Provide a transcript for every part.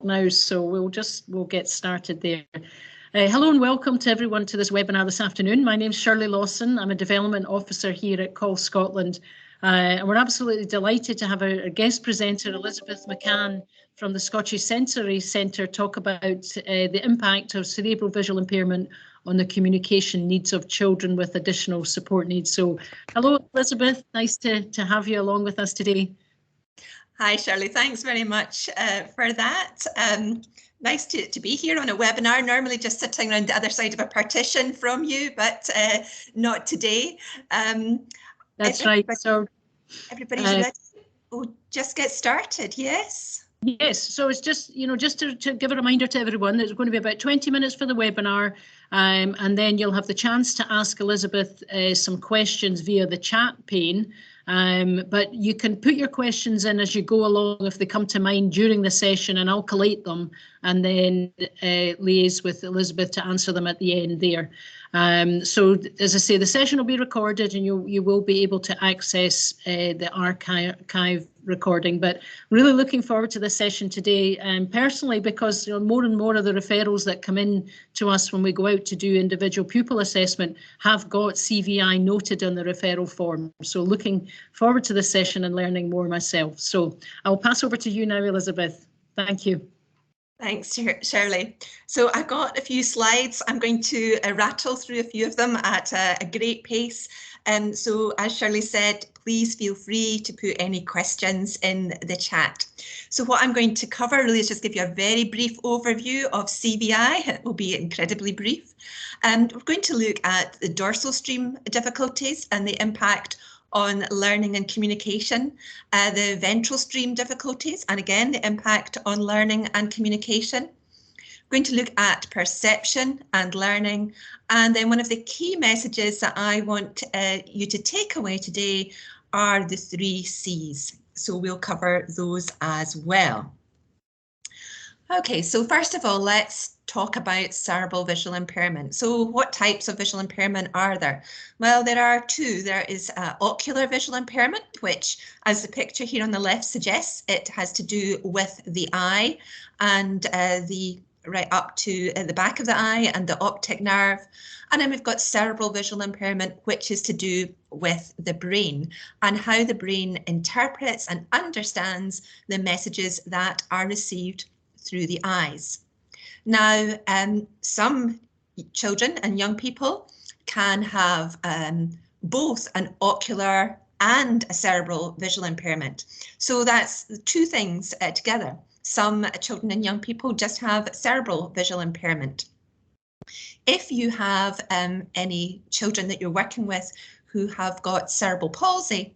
now, so we'll get started there. Hello and welcome to everyone to this webinar this afternoon. My name is Shirley Lawson. I'm a Development Officer here at Call Scotland. And we're absolutely delighted to have a guest presenter, Elizabeth McCann from the Scottish Sensory Centre, talk about the impact of cerebral visual impairment on the communication needs of children with additional support needs. So hello, Elizabeth. Nice to have you along with us today. Hi, Shirley. Thanks very much for that. Nice to be here on a webinar, normally just sitting around the other side of a partition from you, but not today. That's right. So everybody's ready. We'll just get started, yes? Yes, so it's just, just to give a reminder to everyone, there's going to be about 20 minutes for the webinar, and then you'll have the chance to ask Elizabeth some questions via the chat pane. But you can put your questions in as you go along if they come to mind during the session, and I'll collate them and then liaise with Elizabeth to answer them at the end there. So as I say, the session will be recorded and you will be able to access the archive recording, but really looking forward to this session today, personally, because more and more of the referrals that come in to us when we go out to do individual pupil assessment have got CVI noted on the referral form. So looking forward to this session and learning more myself. So I'll pass over to you now, Elizabeth. Thank you. Thanks, Shirley. So I've got a few slides. I'm going to rattle through a few of them at a great pace. So as Shirley said, please feel free to put any questions in the chat. So what I'm going to cover really is just give you a very brief overview of CVI. It will be incredibly brief. And we're going to look at the dorsal stream difficulties and the impact on learning and communication, the ventral stream difficulties, and again, the impact on learning and communication. We're going to look at perception and learning. And then one of the key messages that I want you to take away today are the 3 C's. So we'll cover those as well. Okay, so first of all, let's talk about cerebral visual impairment. So what types of visual impairment are there? Well, there are 2. There is ocular visual impairment, which, as the picture here on the left suggests, it has to do with the eye and right up to the back of the eye and the optic nerve. And then we've got cerebral visual impairment, which is to do with the brain and how the brain interprets and understands the messages that are received through the eyes. Now, some children and young people can have both an ocular and a cerebral visual impairment. So that's 2 things together. Some children and young people just have cerebral visual impairment. If you have any children that you're working with who have got cerebral palsy,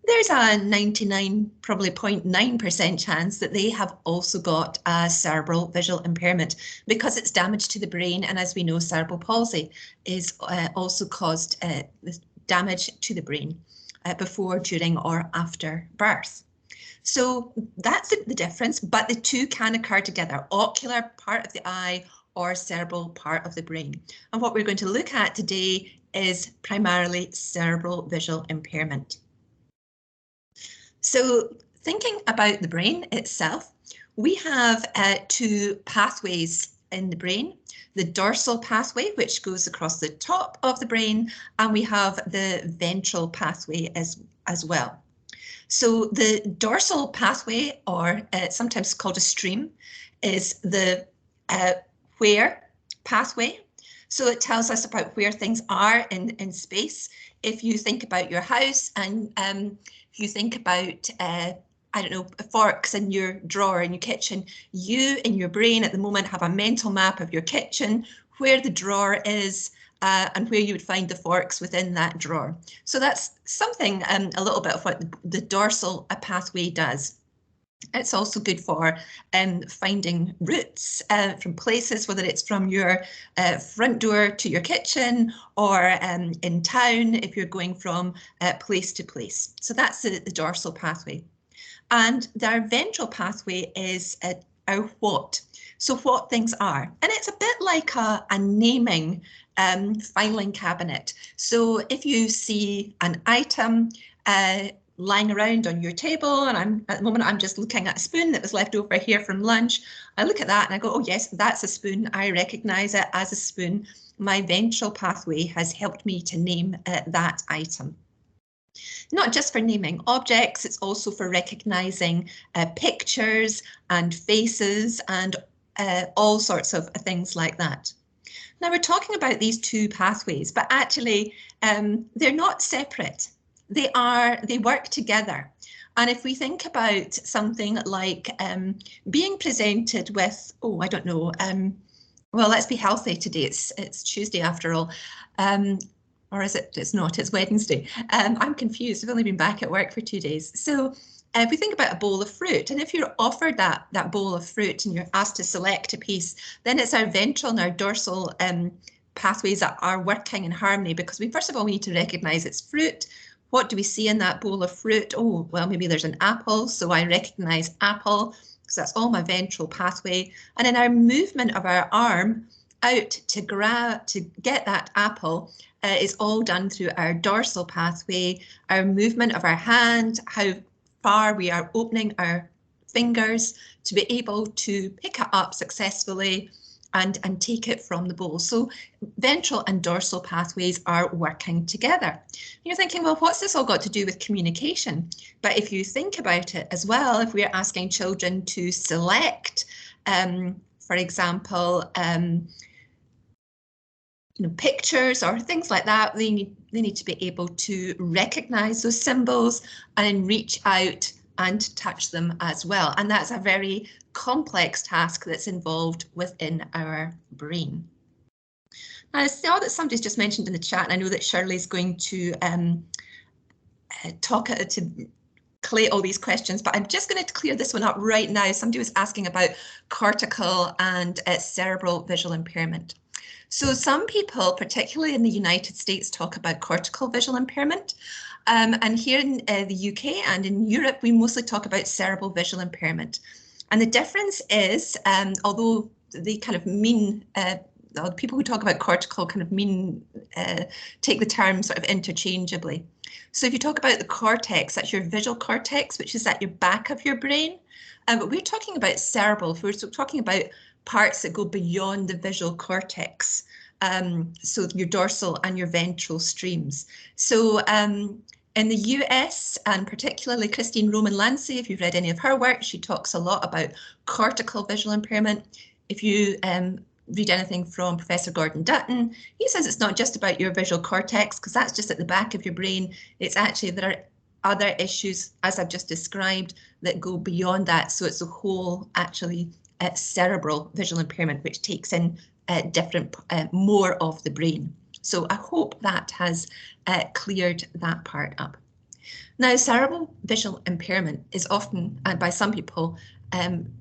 there's a 99, probably 0.9% chance that they have also got a cerebral visual impairment because it's damage to the brain. And as we know, cerebral palsy is also caused damage to the brain before, during, or after birth. So that's the difference, but the 2 can occur together, ocular part of the eye or cerebral part of the brain. And what we're going to look at today is primarily cerebral visual impairment. So thinking about the brain itself, we have 2 pathways in the brain, the dorsal pathway, which goes across the top of the brain, and we have the ventral pathway as well. So the dorsal pathway, or sometimes called a stream, is the where pathway. So it tells us about where things are in space. If you think about your house and if you think about, I don't know, forks in your drawer in your kitchen, you in your brain at the moment have a mental map of your kitchen, where the drawer is, and where you would find the forks within that drawer. So that's something, a little bit of what the dorsal pathway does. It's also good for finding routes from places, whether it's from your front door to your kitchen or in town if you're going from place to place. So that's the dorsal pathway. And our ventral pathway is our what. So what things are. And it's a bit like a naming filing cabinet. So if you see an item, lying around on your table, and at the moment I'm just looking at a spoon that was left over here from lunch. I look at that and I go, oh yes, that's a spoon. I recognise it as a spoon. My ventral pathway has helped me to name that item. Not just for naming objects, it's also for recognising pictures and faces and all sorts of things like that. Now we're talking about these two pathways, but actually they're not separate. They work together. And if we think about something like being presented with, oh, I don't know, well, let's be healthy today. It's Tuesday after all. Or is it? It's not, it's Wednesday. I'm confused. I've only been back at work for 2 days. So if we think about a bowl of fruit, and if you're offered that bowl of fruit and you're asked to select a piece, then it's our ventral and our dorsal pathways that are working in harmony, because first of all, we need to recognise it's fruit. What do we see in that bowl of fruit? Oh, well, maybe there's an apple, so I recognise apple, because that's all my ventral pathway. And in our movement of our arm out to get that apple, is all done through our dorsal pathway. Our movement of our hand, how far we are opening our fingers to be able to pick it up successfully and take it from the bowl. So ventral and dorsal pathways are working together. You're thinking, well, what's this all got to do with communication? But if you think about it as well, if we're asking children to select, for example, pictures or things like that, they need to be able to recognize those symbols and reach out and touch them as well. And that's a very complex task that's involved within our brain. Now, I saw that somebody's just mentioned in the chat, and I know that Shirley's going to collate all these questions, but I'm just going to clear this one up right now. Somebody was asking about cortical and cerebral visual impairment. So some people, particularly in the United States, talk about cortical visual impairment. And here in the UK and in Europe, we mostly talk about cerebral visual impairment. And the difference is, although they kind of mean, the people who talk about cortical kind of mean, take the term sort of interchangeably. So if you talk about the cortex, that's your visual cortex, which is at your back of your brain. But we're talking about cerebral, we're talking about parts that go beyond the visual cortex. So your dorsal and your ventral streams. So in the US, and particularly Christine Roman-Lancy, if you've read any of her work, she talks a lot about cortical visual impairment. If you read anything from Professor Gordon Dutton, he says it's not just about your visual cortex, because that's just at the back of your brain. It's actually, there are other issues, as I've just described, that go beyond that. So it's a whole, actually, cerebral visual impairment, which takes in more of the brain. So I hope that has cleared that part up. Now, cerebral visual impairment is often, and by some people,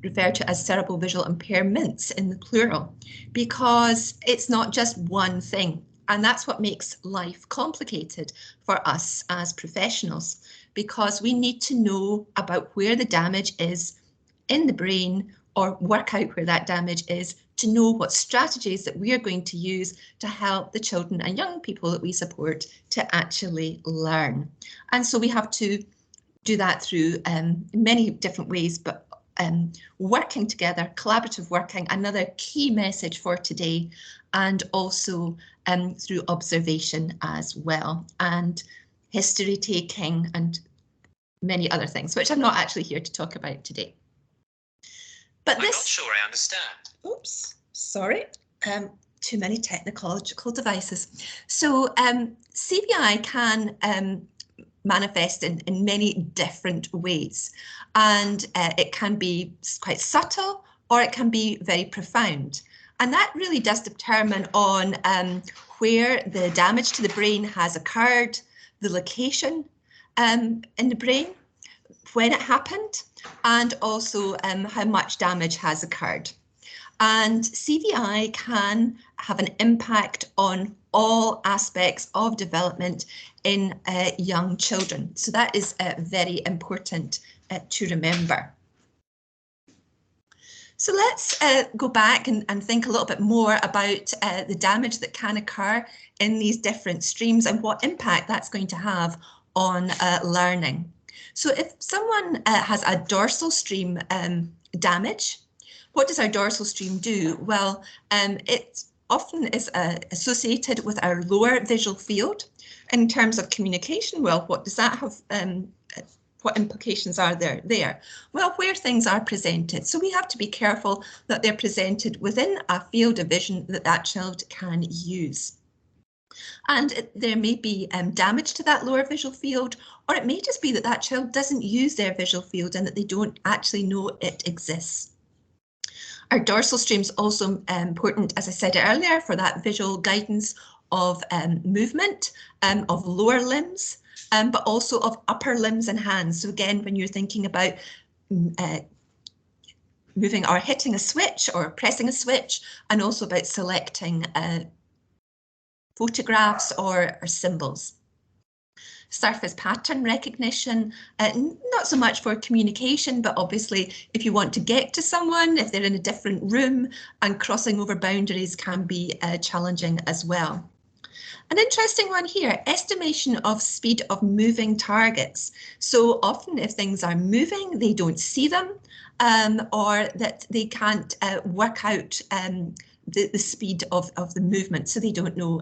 referred to as cerebral visual impairments in the plural, because it's not just one thing. And that's what makes life complicated for us as professionals, because we need to know about where the damage is in the brain, or work out where that damage is, to know what strategies that we are going to use to help the children and young people that we support to actually learn. And so we have to do that through many different ways, but working together, collaborative working, another key message for today, and also through observation as well, and history taking and many other things, which I'm not actually here to talk about today. But I'm not sure I understand. Oops, sorry. Too many technological devices. So CVI can manifest in many different ways, and it can be quite subtle, or it can be very profound. And that really does determine on where the damage to the brain has occurred, the location in the brain, when it happened, and also how much damage has occurred. And CVI can have an impact on all aspects of development in young children. So that is very important to remember. So let's go back and think a little bit more about the damage that can occur in these different streams and what impact that's going to have on learning. So if someone has a dorsal stream damage, what does our dorsal stream do? Well, it often is associated with our lower visual field. In terms of communication, well, what does that have? What implications are there? Well, where things are presented. So we have to be careful that they're presented within a field of vision that child can use. And there may be damage to that lower visual field, or it may just be that that child doesn't use their visual field and that they don't actually know it exists. Our dorsal stream is also important, as I said earlier, for that visual guidance of movement of lower limbs, but also of upper limbs and hands. So again, when you're thinking about moving or hitting a switch or pressing a switch, and also about selecting photographs or symbols. Surface pattern recognition, not so much for communication, but obviously if you want to get to someone, if they're in a different room, and crossing over boundaries can be challenging as well. An interesting one here, estimation of speed of moving targets. So often if things are moving, they don't see them, or that they can't work out the speed of the movement, so they don't know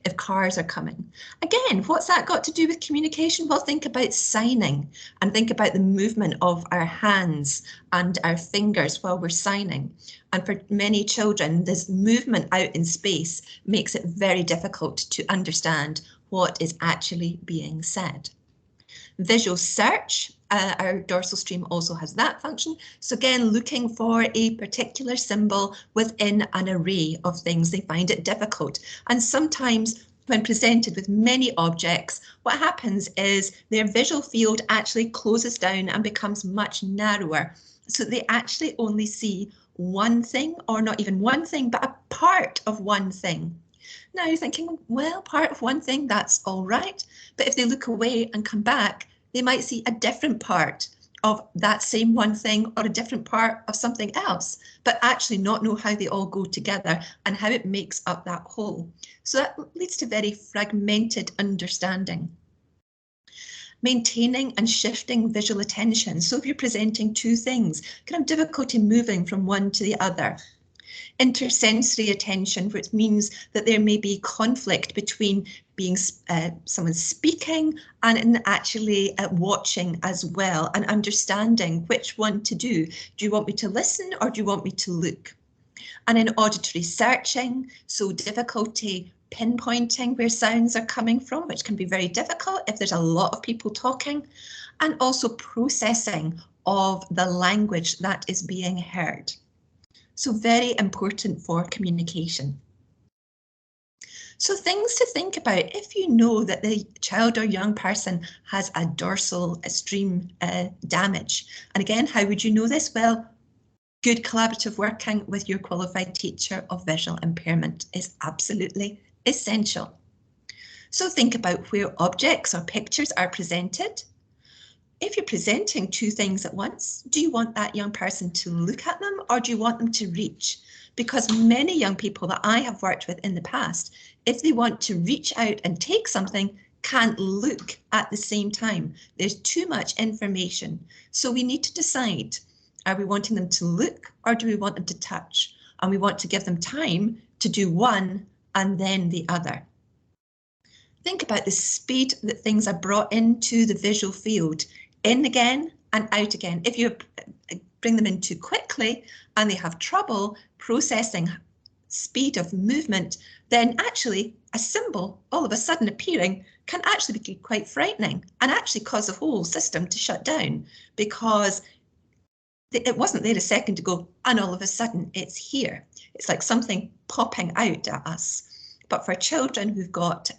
if cars are coming. Again, what's that got to do with communication? Well, think about signing and think about the movement of our hands and our fingers while we're signing. And for many children, this movement out in space makes it very difficult to understand what is actually being said. Visual search, our dorsal stream also has that function. So again, looking for a particular symbol within an array of things, they find it difficult. And sometimes when presented with many objects, what happens is their visual field actually closes down and becomes much narrower. So they actually only see one thing, or not even one thing, but a part of one thing. Now you're thinking, well, part of one thing, that's all right. But if they look away and come back, they might see a different part of that same one thing or a different part of something else, but actually not know how they all go together and how it makes up that whole. So that leads to very fragmented understanding. Maintaining and shifting visual attention. So if you're presenting two things, you can have difficulty moving from one to the other. Intersensory attention, which means that there may be conflict between being someone speaking and actually watching as well, and understanding which one to do. Do you want me to listen or do you want me to look? And in auditory searching, so difficulty pinpointing where sounds are coming from, which can be very difficult if there's a lot of people talking, and also processing of the language that is being heard. So very important for communication. So things to think about if you know that the child or young person has a dorsal stream damage. And again, how would you know this? Well, good collaborative working with your qualified teacher of visual impairment is absolutely essential. So think about where objects or pictures are presented. If you're presenting two things at once, do you want that young person to look at them or do you want them to reach? Because many young people that I have worked with in the past, if they want to reach out and take something, can't look at the same time. There's too much information. So we need to decide, are we wanting them to look or do we want them to touch? And we want to give them time to do one and then the other. Think about the speed that things are brought into the visual field, in again and out again. If you bring them in too quickly and they have trouble processing speed of movement, then actually a symbol all of a sudden appearing can actually be quite frightening and actually cause the whole system to shut down, because it wasn't there a second ago and all of a sudden it's here. It's like something popping out at us. But for children who've got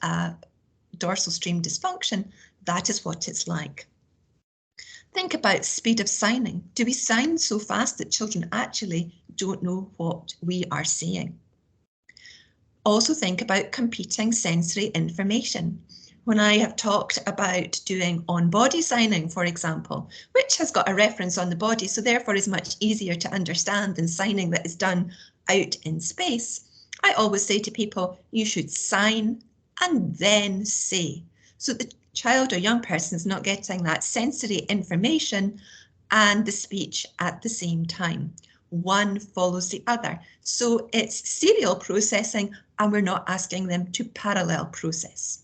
dorsal stream dysfunction, that is what it's like. Think about speed of signing. Do we sign so fast that children actually don't know what we are saying? Also think about competing sensory information. When I have talked about doing on-body signing, for example, which has got a reference on the body, so therefore is much easier to understand than signing that is done out in space, I always say to people, you should sign and then say. So that child or young person is not getting that sensory information and the speech at the same time. One follows the other. So it's serial processing, and we're not asking them to parallel process.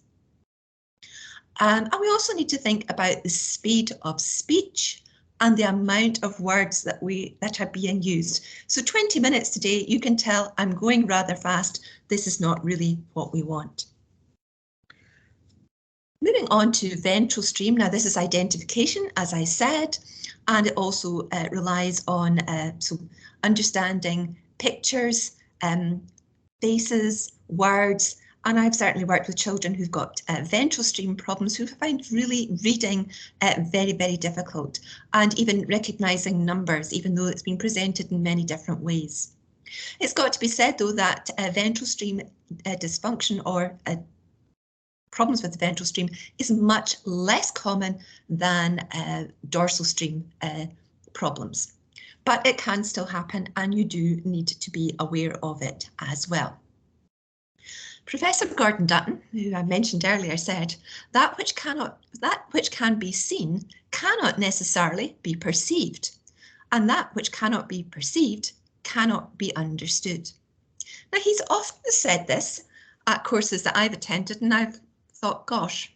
And we also need to think about the speed of speech and the amount of words that are being used. So 20 minutes today, you can tell I'm going rather fast. This is not really what we want. Moving on to ventral stream. Now this is identification, as I said, and it also relies on so understanding pictures, faces, words, and I've certainly worked with children who've got ventral stream problems who find really reading very, very difficult, and even recognising numbers, even though it's been presented in many different ways. It's got to be said, though, that ventral stream dysfunction or problems with the ventral stream is much less common than dorsal stream problems. But it can still happen, and you do need to be aware of it as well. Professor Gordon Dutton, who I mentioned earlier, said that which can be seen cannot necessarily be perceived, and that which cannot be perceived cannot be understood. Now, he's often said this at courses that I've attended, and I've thought, gosh,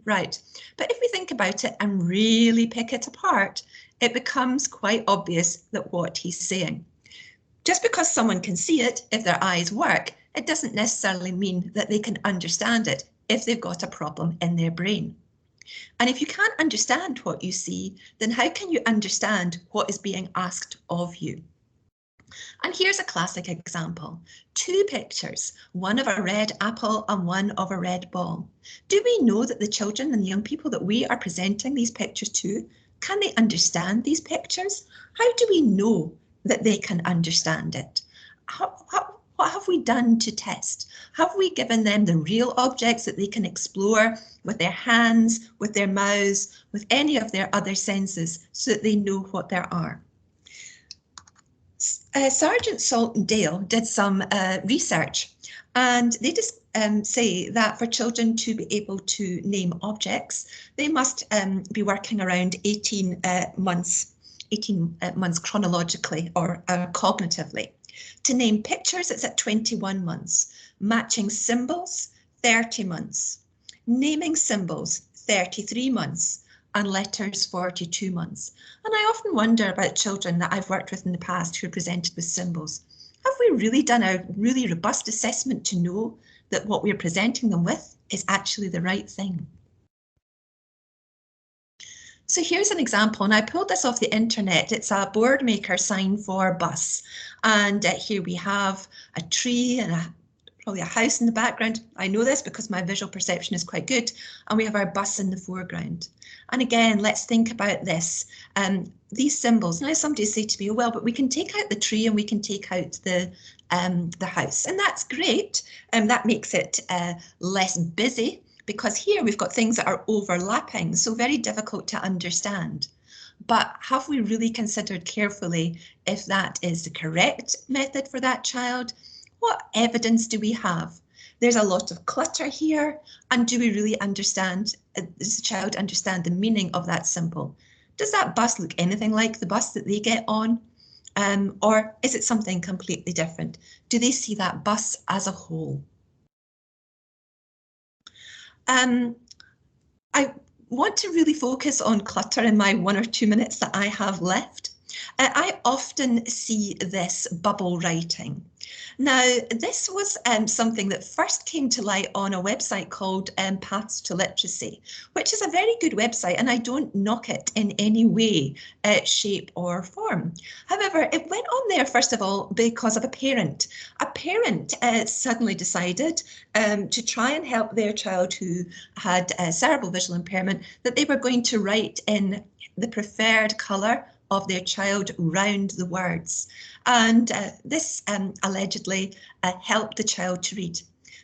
right. But if we think about it and really pick it apart, it becomes quite obvious that what he's saying. Just because someone can see it, if their eyes work, it doesn't necessarily mean that they can understand it if they've got a problem in their brain. And if you can't understand what you see, then how can you understand what is being asked of you? And here's a classic example. Two pictures, one of a red apple and one of a red ball. Do we know that the children and young people that we are presenting these pictures to, can they understand these pictures? How do we know that they can understand it? What have we done to test? Have we given them the real objects that they can explore with their hands, with their mouths, with any of their other senses so that they know what there are? Sergeant Salt and Dale did some research, and they just say that for children to be able to name objects, they must be working around 18 months chronologically or cognitively. To name pictures, it's at 21 months. Matching symbols, 30 months. Naming symbols, 33 months. And letters, 42 months. And I often wonder about children that I've worked with in the past who are presented with symbols. Have we really done a really robust assessment to know that what we're presenting them with is actually the right thing? So here's an example, and I pulled this off the internet. It's a board maker sign for bus. And here we have a tree and probably a house in the background. I know this because my visual perception is quite good. And we have our bus in the foreground. And again, let's think about this. These symbols. Now somebody say to me, oh, well, but we can take out the tree and we can take out the house. And that's great. That makes it less busy, because here we've got things that are overlapping, so very difficult to understand. But have we really considered carefully if that is the correct method for that child? What evidence do we have? There's a lot of clutter here, and do we really understand, does the child understand the meaning of that symbol? Does that bus look anything like the bus that they get on? Or is it something completely different? Do they see that bus as a whole? I want to really focus on clutter in my 1 or 2 minutes that I have left. I often see this bubble writing. Now, this was something that first came to light on a website called Paths to Literacy, which is a very good website, and I don't knock it in any way, shape or form. However, it went on there, first of all, because of a parent. A parent suddenly decided to try and help their child who had cerebral visual impairment, that they were going to write in the preferred colour of their child round the words. And this allegedly helped the child to read.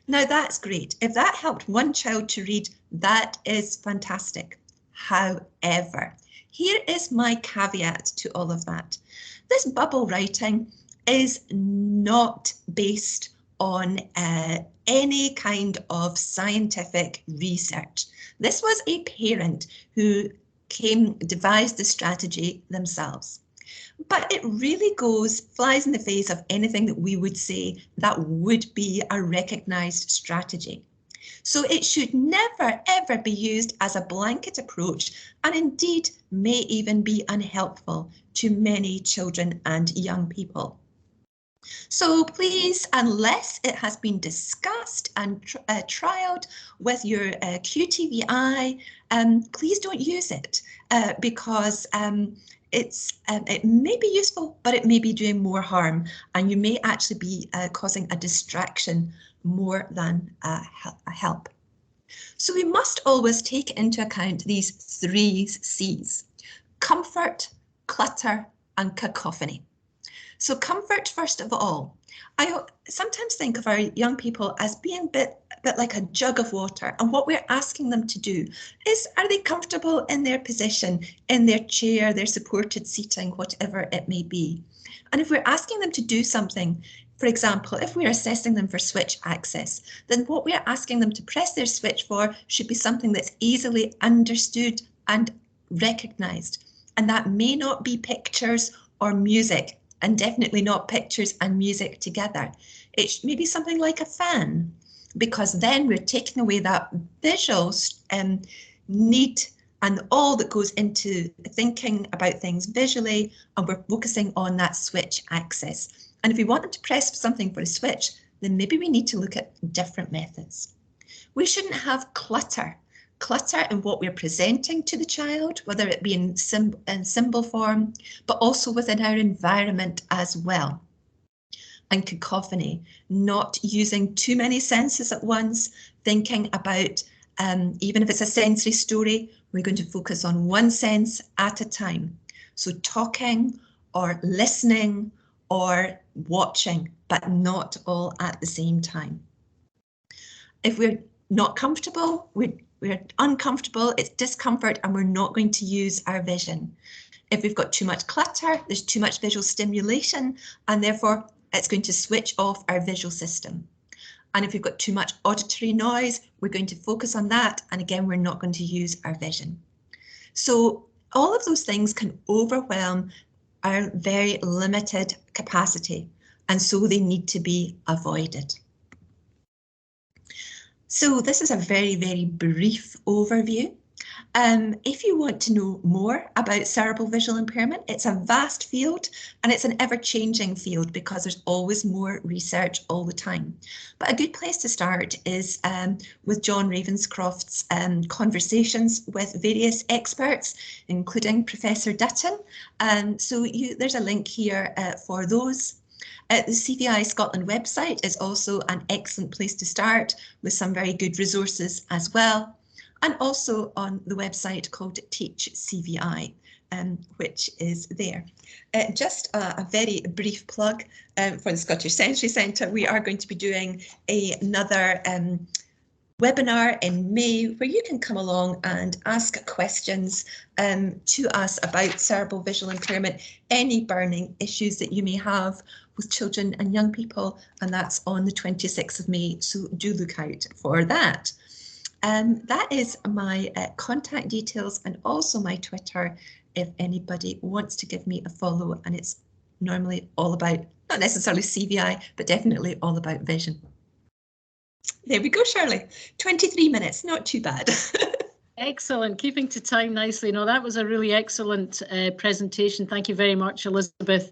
Now that's great. If that helped one child to read, that is fantastic. However, here is my caveat to all of that. This bubble writing is not based on any kind of scientific research. This was a parent who devised the strategy themselves. But it really flies in the face of anything that we would say that would be a recognised strategy. So it should never, ever be used as a blanket approach, and indeed may even be unhelpful to many children and young people. So please, unless it has been discussed and trialed with your QTVI, please don't use it because it may be useful, but it may be doing more harm, and you may actually be causing a distraction more than a help. So we must always take into account these 3 C's: comfort, clutter, and cacophony. So comfort, first of all. I sometimes think of our young people as being a bit like a jug of water, and what we're asking them to do is, are they comfortable in their position, in their chair, their supported seating, whatever it may be. And if we're asking them to do something, for example, if we're assessing them for switch access, then what we're asking them to press their switch for should be something that's easily understood and recognised. And that may not be pictures or music, and definitely not pictures and music together. It may be something like a fan, because then we're taking away that visual need and all that goes into thinking about things visually, and we're focusing on that switch access. And if we want them to press something for a switch, then maybe we need to look at different methods. We shouldn't have clutter in what we're presenting to the child, whether it be in symbol form, but also within our environment as well. And cacophony, not using too many senses at once, thinking about, even if it's a sensory story, we're going to focus on one sense at a time. So talking or listening or watching, but not all at the same time. If we're not comfortable, we're uncomfortable, it's discomfort, and we're not going to use our vision. If we've got too much clutter, there's too much visual stimulation, and therefore it's going to switch off our visual system. And if we've got too much auditory noise, we're going to focus on that, and again, we're not going to use our vision. So all of those things can overwhelm our very limited capacity, and so they need to be avoided. So this is a very, very brief overview. If you want to know more about cerebral visual impairment, it's a vast field and it's an ever-changing field because there's always more research all the time. But a good place to start is with John Ravenscroft's conversations with various experts, including Professor Dutton. So there's a link here for those. The CVI Scotland website is also an excellent place to start with some very good resources as well. And also on the website called Teach CVI, which is there. Just a very brief plug for the Scottish Sensory Centre. We are going to be doing another webinar in May where you can come along and ask questions to us about cerebral visual impairment, any burning issues that you may have with children and young people, and that's on the 26th of May, so do look out for that. That is my contact details and also my Twitter if anybody wants to give me a follow, and it's normally all about, not necessarily CVI, but definitely all about vision. There we go, Shirley. 23 minutes, not too bad. Excellent, keeping to time nicely. No, that was a really excellent presentation. Thank you very much, Elizabeth.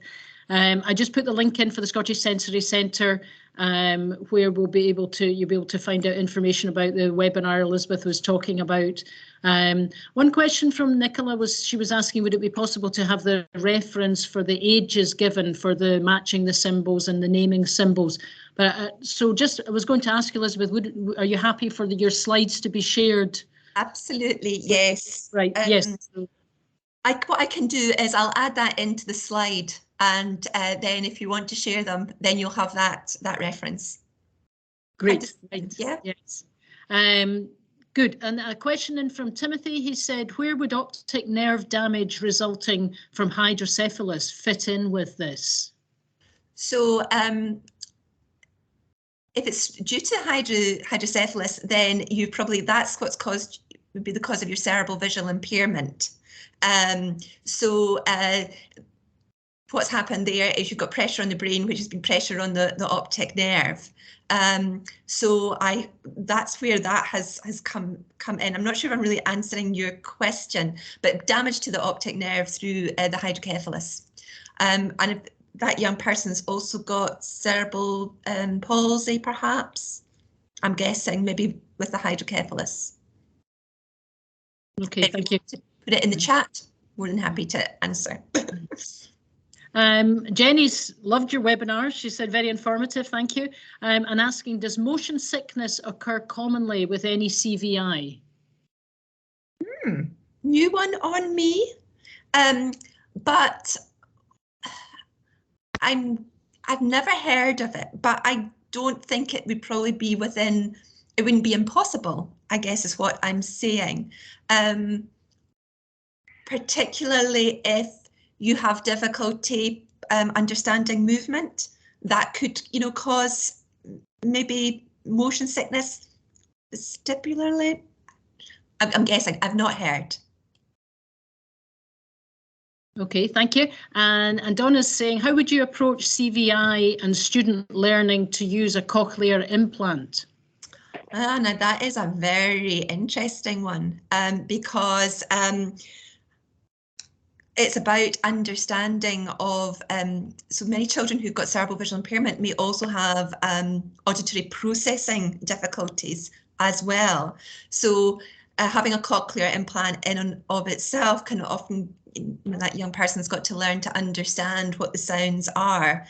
I just put the link in for the Scottish Sensory Centre, where you'll be able to find out information about the webinar Elizabeth was talking about. One question from Nicola was, she was asking, would it be possible to have the reference for the ages given for the matching the symbols and the naming symbols? But so just, I was going to ask Elizabeth, are you happy for your slides to be shared? Absolutely, yes. Right, yes. What I can do is I'll add that into the slide, and then if you want to share them, then you'll have that reference. Great. Right. Yeah. Yes. Good. And a question in from Timothy. He said, where would optic nerve damage resulting from hydrocephalus fit in with this? So if it's due to hydrocephalus, then that's what's caused, would be the cause of your cerebral visual impairment. What's happened there is you've got pressure on the brain, which has been pressure on the optic nerve. So that's where that has come in. I'm not sure if I'm really answering your question, but damage to the optic nerve through the hydrocephalus. And if that young person's also got cerebral palsy, perhaps, I'm guessing, maybe with the hydrocephalus. Okay, thank you. Put it in the chat, more than happy to answer. Jenny's loved your webinar. She said very informative, thank you. And asking, does motion sickness occur commonly with any CVI? New one on me, but I've never heard of it, but I don't think it would probably be within, it wouldn't be impossible, I guess is what I'm saying. Particularly if you have difficulty understanding movement, that could, cause maybe motion sickness. Particularly, I'm guessing, I've not heard. Okay, thank you. And Donna's saying, how would you approach CVI and student learning to use a cochlear implant? Now that is a very interesting one, because it's about understanding of, so many children who've got cerebral visual impairment may also have auditory processing difficulties as well. So having a cochlear implant in and of itself can often, that young person's got to learn to understand what the sounds are.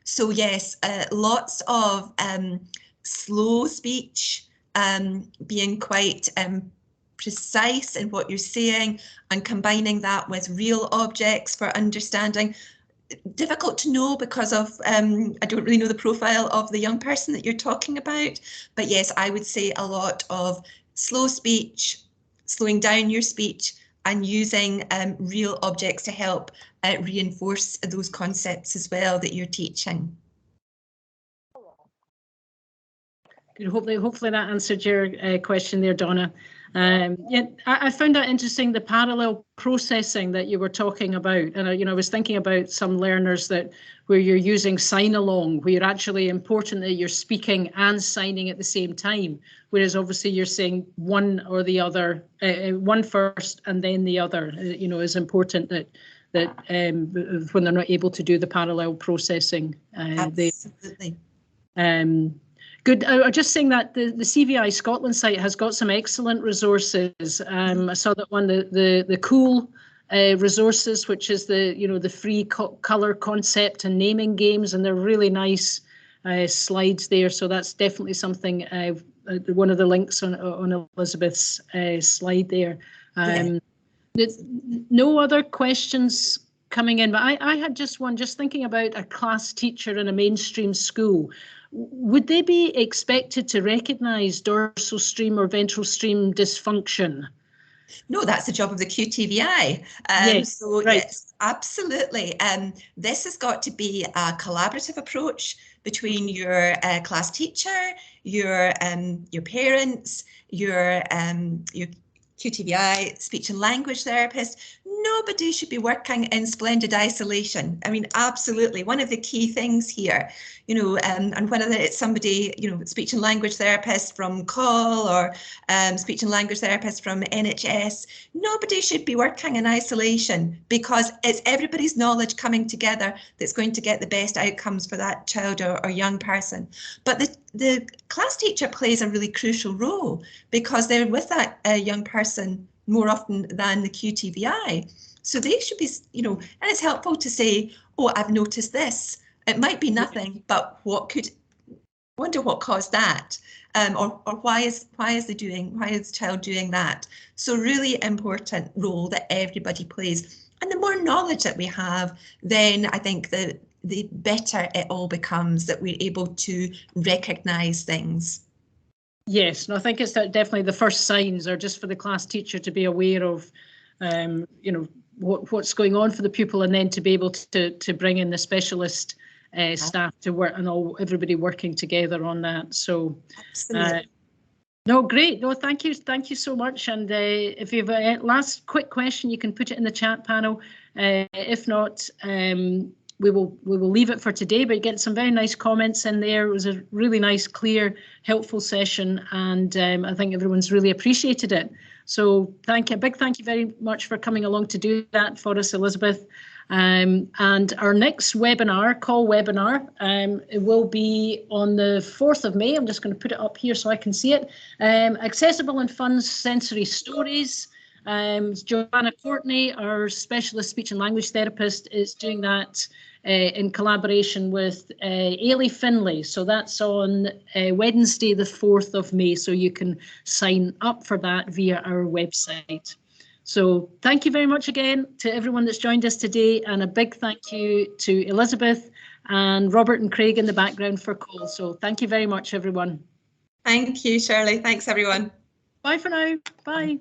So yes, lots of slow speech, being quite precise in what you're saying and combining that with real objects for understanding. Difficult to know because of, I don't really know the profile of the young person that you're talking about, but yes, I would say a lot of slow speech, slowing down your speech and using real objects to help reinforce those concepts as well that you're teaching. Good. Hopefully that answered your question there, Donna. Yeah, I found that interesting, the parallel processing that you were talking about. And I was thinking about some learners where you're using sign along, where you're actually important that you're speaking and signing at the same time. Whereas obviously you're saying one or the other, one first and then the other, is important that when they're not able to do the parallel processing. Absolutely. Good. I'm just saying that the CVI Scotland site has got some excellent resources. I saw that one, the cool resources, which is the free colour concept and naming games, and they're really nice slides there. So that's definitely something. One of the links on Elizabeth's slide there. No other questions coming in, but I had just one. Just thinking about a class teacher in a mainstream school. Would they be expected to recognise dorsal stream or ventral stream dysfunction? No, that's the job of the QTVI. Yes, so right. Yes, absolutely. This has got to be a collaborative approach between your class teacher, your parents, your QTVI, speech and language therapist. Nobody should be working in splendid isolation. I mean, absolutely. One of the key things here, and whether it's somebody, speech and language therapist from COL or speech and language therapist from NHS, nobody should be working in isolation, because it's everybody's knowledge coming together that's going to get the best outcomes for that child or young person. But the class teacher plays a really crucial role, because they're with that young person more often than the QTVI. So they should be, and it's helpful to say, oh, I've noticed this. It might be nothing, but wonder what caused that, or why is the child doing that? So really important role that everybody plays. And the more knowledge that we have, then I think the better it all becomes, that we're able to recognise things. Yes, no, I think it's definitely the first signs are just for the class teacher to be aware of, what's going on for the pupil, and then to be able to bring in the specialist staff to work and everybody working together on that. So no, great. No, thank you so much. And if you have a last quick question, you can put it in the chat panel. If not, we will leave it for today, but get some very nice comments in there. It was a really nice, clear, helpful session, and I think everyone's really appreciated it. So big thank you very much for coming along to do that for us, Elizabeth. And our next webinar, call webinar, it will be on the 4th of May. I'm just going to put it up here so I can see it. Accessible and Fun Sensory Stories. Joanna Courtney, our specialist speech and language therapist, is doing that in collaboration with Ailey Finlay. So that's on Wednesday, the 4th of May. So you can sign up for that via our website. So thank you very much again to everyone that's joined us today, and a big thank you to Elizabeth and Robert and Craig in the background for Cole. So thank you very much, everyone. Thank you, Shirley. Thanks, everyone. Bye for now. Bye.